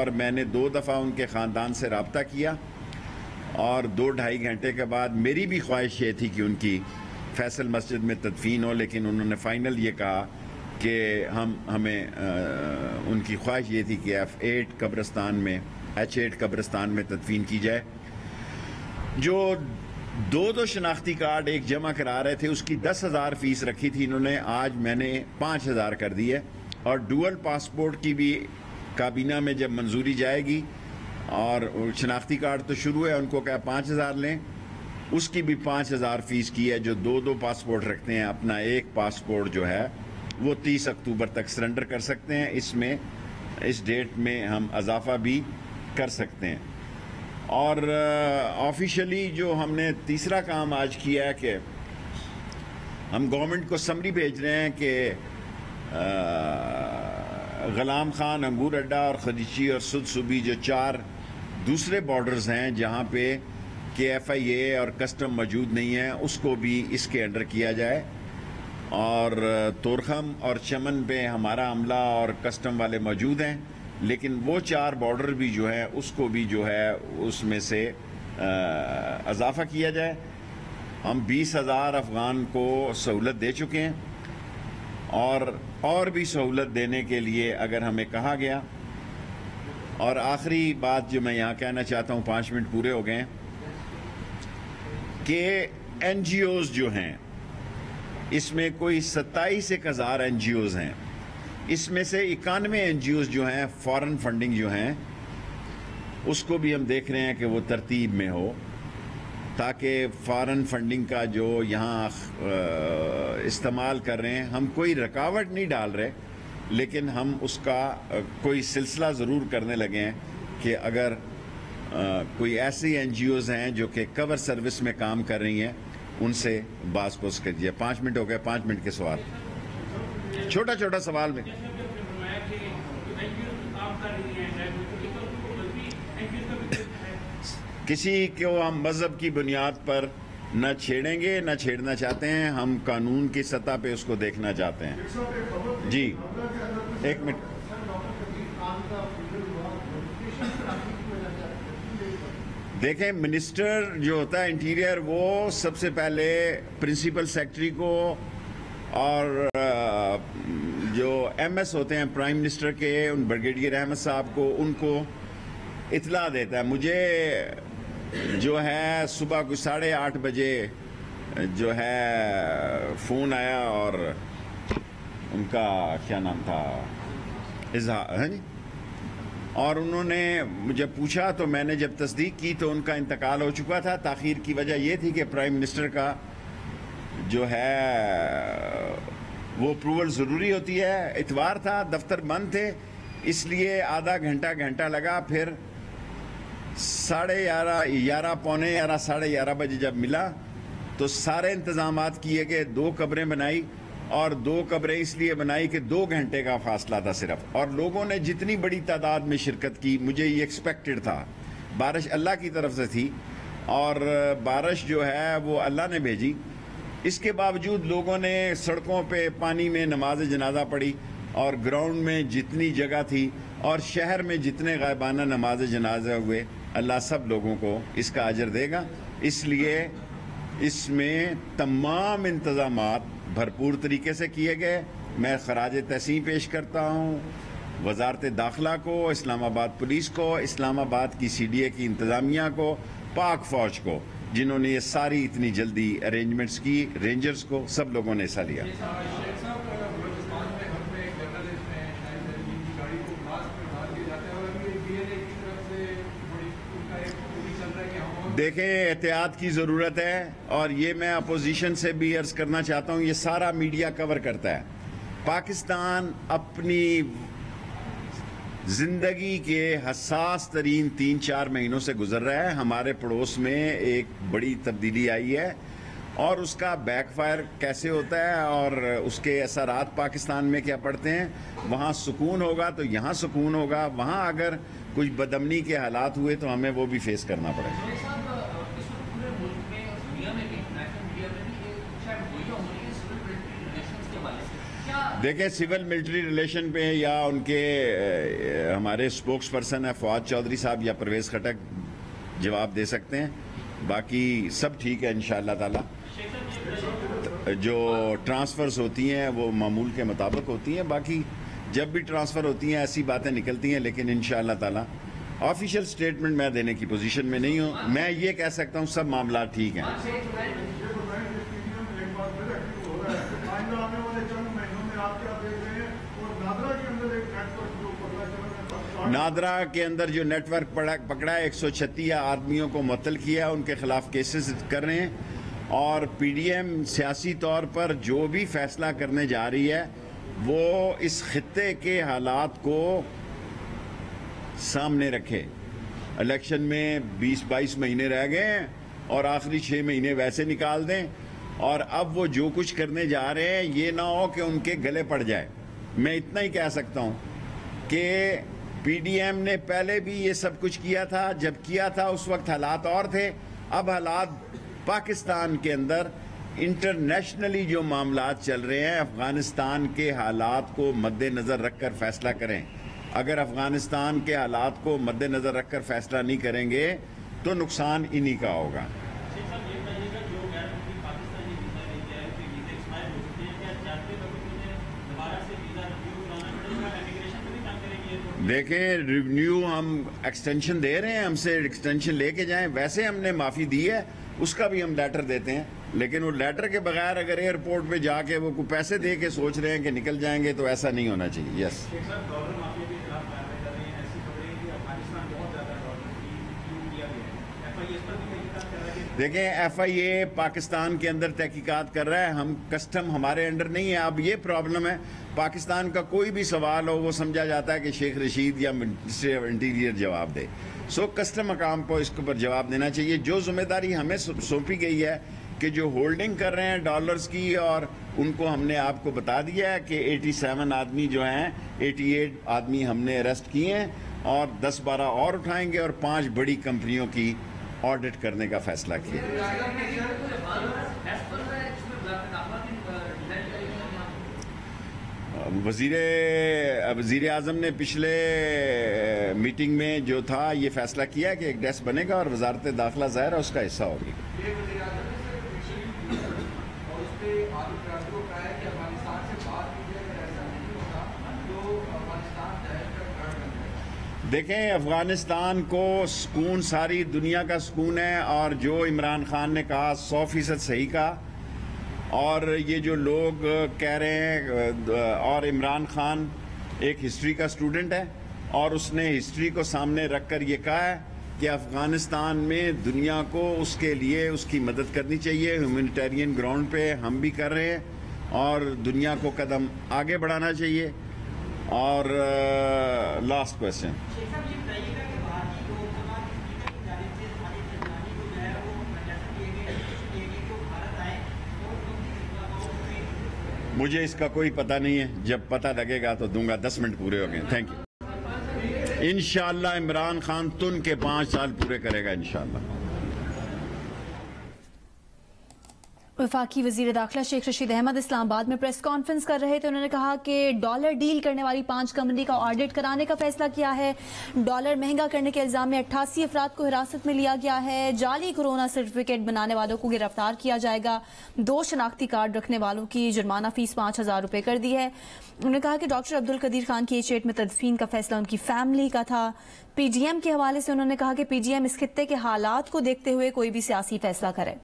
اور میں نے 2 دفعہ ان کے خاندان سے رابطہ کیا اور 2-2.5 گھنٹے کے بعد میری بھی خواہش یہ تھی کہ ان کی فیصل مسجد میں تدفین ہو، لیکن انہوں نے فائنل یہ کہا کہ ہمیں ان کی خواہش یہ تھی کہ H8 قبرستان میں تدفین کی جائے. جو 2 شناختی کارڈ ایک جمع کرا رہے تھے اس کی 10,000 فیس رکھی تھی انہوں نے، آج میں نے 5,000 کر دی ہے. اور ڈوئل پاسپورٹ کی بھی کابینہ میں جب منظوری جائے گی، اور شناختی کارڈ تو شروع ہے، ان کو کہا 5,000 لیں، اس کی بھی 5,000 فیس کی ہے. جو 2 پاسپورٹ رکھتے ہیں، اپنا ایک پاسپورٹ جو ہے وہ 30 اکتوبر تک سرنڈر کر سکتے ہیں. اس ڈیٹ میں ہم اضافہ بھی کر سکتے ہیں. اور آفیشلی جو ہم نے تیسرا کام آج کیا ہے کہ ہم گورنمنٹ کو سمری بھیج رہے ہیں کہ غلام خان انگور اڈا اور خدیچی اور سد صوبی جو 4 دوسرے بارڈرز ہیں جہاں پہ KFIA اور کسٹم موجود نہیں ہیں، اس کو بھی اس کے انڈر کیا جائے. اور تورخم اور چمن پہ ہمارا عملہ اور کسٹم والے موجود ہیں، لیکن وہ 4 بارڈر بھی جو ہیں اس کو بھی جو ہے اس میں سے اضافہ کیا جائے. ہم 20,000 افغان کو سہولت دے چکے ہیں اور بھی سہولت دینے کے لیے اگر ہمیں کہا گیا. اور آخری بات جو میں یہاں کہنا چاہتا ہوں، 5 منٹ پورے ہو گئے ہیں، کہ NGOs جو ہیں اس میں کوئی 27,000 NGOs ہیں، اس میں سے 91 NGOs جو ہیں فارن فنڈنگ جو ہیں اس کو بھی ہم دیکھ رہے ہیں کہ وہ ترتیب میں ہو، تاکہ فارن فنڈنگ کا جو یہاں استعمال کر رہے ہیں، ہم کوئی رکاوٹ نہیں ڈال رہے، لیکن ہم اس کا کوئی سلسلہ ضرور کرنے لگے ہیں کہ اگر کوئی ایسی NGOs ہیں جو کہ کور سروس میں کام کر رہی ہیں، ان سے باز پوس کریے. 5 منٹ ہو گئے، 5 منٹ کے سوال، چھوٹا سوال میں. کسی کو ہم مذہب کی بنیاد پر نہ چھیڑیں گے، نہ چھیڑنا چاہتے ہیں، ہم قانون کی سطح پہ اس کو دیکھنا چاہتے ہیں. جی 1 منٹ. دیکھیں، منسٹر جو ہوتا ہے انٹیریئر، وہ سب سے پہلے پرنسپل سیکرٹری کو اور جو MS ہوتے ہیں پرائم منسٹر کے، ان بریگیڈیئر احمد صاحب کو، ان کو اطلاع دیتا ہے. مجھے جو ہے صبح کو 8:30 بجے جو ہے فون آیا، اور ان کا کیا نام تھا، اظہار، اور انہوں نے مجھے پوچھا تو میں نے جب تصدیق کی تو ان کا انتقال ہو چکا تھا. تاخیر کی وجہ یہ تھی کہ پرائم منسٹر کا جو ہے وہ اپروول ضروری ہوتی ہے. اتوار تھا، دفتر بند تھے، اس لیے آدھا گھنٹہ لگا. پھر 11:30 پونے 11 11:30 بجے جب ملا تو سارے انتظامات کیے گئے. 2 قبریں بنائی، اور 2 قبریں اس لیے بنائی کہ 2 گھنٹے کا فاصلہ تھا صرف. اور لوگوں نے جتنی بڑی تعداد میں شرکت کی، مجھے یہ ایکسپیکٹڈ تھا. بارش اللہ کی طرف سے تھی، اور بارش جو ہے وہ اللہ نے بھیجی. اس کے باوجود لوگوں نے سڑکوں پہ پانی میں نماز جنازہ پڑھی، اور گراؤنڈ میں جتنی جگہ تھی، اور شہر میں جتنے غائبانہ نماز جنازہ ہوئے، اللہ سب لوگوں کو اس کا اجر دے گا. اس لیے اس میں تمام انتظامات بھرپور طریقے سے کیے گئے. میں خراج تحسین پیش کرتا ہوں وزارت داخلہ کو، اسلام آباد پولیس کو، اسلام آباد کی CDA کی انتظامیہ کو، پاک فوج کو، جنہوں نے یہ ساری اتنی جلدی ارینجمنٹس کی، رینجرز کو، سب لوگوں نے حصہ لیا. دیکھیں، احتیاط کی ضرورت ہے، اور یہ میں اپوزیشن سے بھی عرض کرنا چاہتا ہوں، یہ سارا میڈیا کور کرتا ہے. پاکستان اپنی زندگی کے حساس ترین 3-4 مہینوں سے گزر رہا ہے. ہمارے پڑوس میں ایک بڑی تبدیلی آئی ہے، اور اس کا بیک فائر کیسے ہوتا ہے اور اس کے اثرات پاکستان میں کیا پڑتے ہیں. وہاں سکون ہوگا تو یہاں سکون ہوگا، وہاں اگر کچھ بدامنی کے حالات ہوئے تو ہمیں وہ بھی فیس کرنا پڑے گا. دیکھیں سول ملٹری ریلیشن پہ یا ان کے ہمارے سپوکس پرسن ہے فواد چودھری صاحب یا پرویز خٹک جواب دے سکتے ہیں. باقی سب ٹھیک ہے انشاءاللہ تعالی. جو ٹرانسفرز ہوتی ہیں وہ معمول کے مطابق ہوتی ہیں. باقی جب بھی ٹرانسفر ہوتی ہیں ایسی باتیں نکلتی ہیں, لیکن انشاءاللہ تعالی آفیشیل سٹیٹمنٹ میں دینے کی پوزیشن میں نہیں ہوں. میں یہ کہہ سکتا ہوں سب معاملات ٹھیک ہیں. نادرا کے اندر جو نیٹ ورک پکڑا ہے 136 آدمیوں کو معطل کیا, ان کے خلاف کیسز کر رہے ہیں. اور پی ڈی ایم سیاسی طور پر جو بھی فیصلہ کرنے جا رہی ہے وہ اس خطے کے حالات کو سامنے رکھے. الیکشن میں 20-22 مہینے رہ گئے ہیں اور آخری 6 مہینے ویسے نکال دیں, اور اب وہ جو کچھ کرنے جا رہے ہیں یہ نہ ہو کہ ان کے گلے پڑ جائے. میں اتنا ہی کہہ سکتا ہوں کہ پی ڈی ایم نے پہلے بھی یہ سب کچھ کیا تھا. جب کیا تھا اس وقت حالات اور تھے. اب حالات پاکستان کے اندر انٹرنیشنلی جو معاملات چل رہے ہیں, افغانستان کے حالات کو مد نظر رکھ کر فیصلہ کریں. اگر افغانستان کے حالات کو مد نظر رکھ کر فیصلہ نہیں کریں گے تو نقصان انہی کا ہوگا. دیکھیں ریونیو ہم ایکسٹینشن دے رہے ہیں, ہم سے ایکسٹینشن لے کے جائیں. ویسے ہم نے معافی دی ہے, اس کا بھی ہم لیٹر دیتے ہیں, لیکن وہ لیٹر کے بغیر اگر ایئرپورٹ پہ جا کے وہ کوئی پیسے دے کے سوچ رہے ہیں کہ نکل جائیں گے تو ایسا نہیں ہونا چاہیے. یس دیکھیں ایف آئی اے پاکستان کے اندر تحقیقات کر رہا ہے. ہم کسٹم ہمارے انڈر نہیں ہے. اب یہ پرابلم ہے, پاکستان کا کوئی بھی سوال ہو وہ سمجھا جاتا ہے کہ شیخ رشید یا منسٹری آف انٹیریئر جواب دے. سو کسٹم مقام کو اس کے اوپر جواب دینا چاہیے. جو ذمہ داری ہمیں سونپی گئی ہے کہ جو ہولڈنگ کر رہے ہیں ڈالرز کی, اور ان کو ہم نے آپ کو بتا دیا ہے کہ 87 آدمی جو ہیں 88 آدمی ہم نے اریسٹ کیے ہیں, اور 10-12 اور اٹھائیں گے, اور 5 بڑی کمپنیوں کی آڈٹ کرنے کا فیصلہ کیا. وزیر اعظم نے پچھلے میٹنگ میں جو تھا یہ فیصلہ کیا کہ ایک ڈیسک بنے گا اور وزارت داخلہ ظاہر ہے اس کا حصہ ہوگی. دیکھیں افغانستان کو سکون ساری دنیا کا سکون ہے, اور جو عمران خان نے کہا 100% صحیح کہا. اور یہ جو لوگ کہہ رہے ہیں, اور عمران خان ایک ہسٹری کا سٹوڈنٹ ہے اور اس نے ہسٹری کو سامنے رکھ کر یہ کہا ہے کہ افغانستان میں دنیا کو اس کے لیے اس کی مدد کرنی چاہیے. ہیومینیٹیرین گراؤنڈ پہ ہم بھی کر رہے ہیں, اور دنیا کو قدم آگے بڑھانا چاہیے. اور لاسٹ کویسچن, مجھے اس کا کوئی پتہ نہیں ہے. جب پتہ لگے گا تو دوں گا. 10 منٹ پورے ہو گئے. Thank you. انشاءاللہ عمران خان تن کے 5 سال پورے کرے گا انشاءاللہ. وفاقی وزیر داخلہ شیخ رشید احمد اسلام آباد میں پریس کانفرنس کر رہے تھے. انہوں نے کہا کہ ڈالر ڈیل کرنے والی 5 کمپنی کا آڈٹ کرانے کا فیصلہ کیا ہے. ڈالر مہنگا کرنے کے الزام میں 88 افراد کو حراست میں لیا گیا ہے. جعلی کورونا سرٹیفکیٹ بنانے والوں کو گرفتار کیا جائے گا. 2 شناختی کارڈ رکھنے والوں کی جرمانہ فیس 5000 روپے کر دی ہے. انہوں نے کہا کہ ڈاکٹر عبدالقدیر خان کی ایچ 8 میں تدفین کا فیصلہ ان کی فیملی کا تھا. پی ڈی ایم کے حوالے سے انہوں نے کہا کہ پی ڈی ایم اس خطے کے حالات کو دیکھتے ہوئے کوئی بھی سیاسی فیصلہ کرے.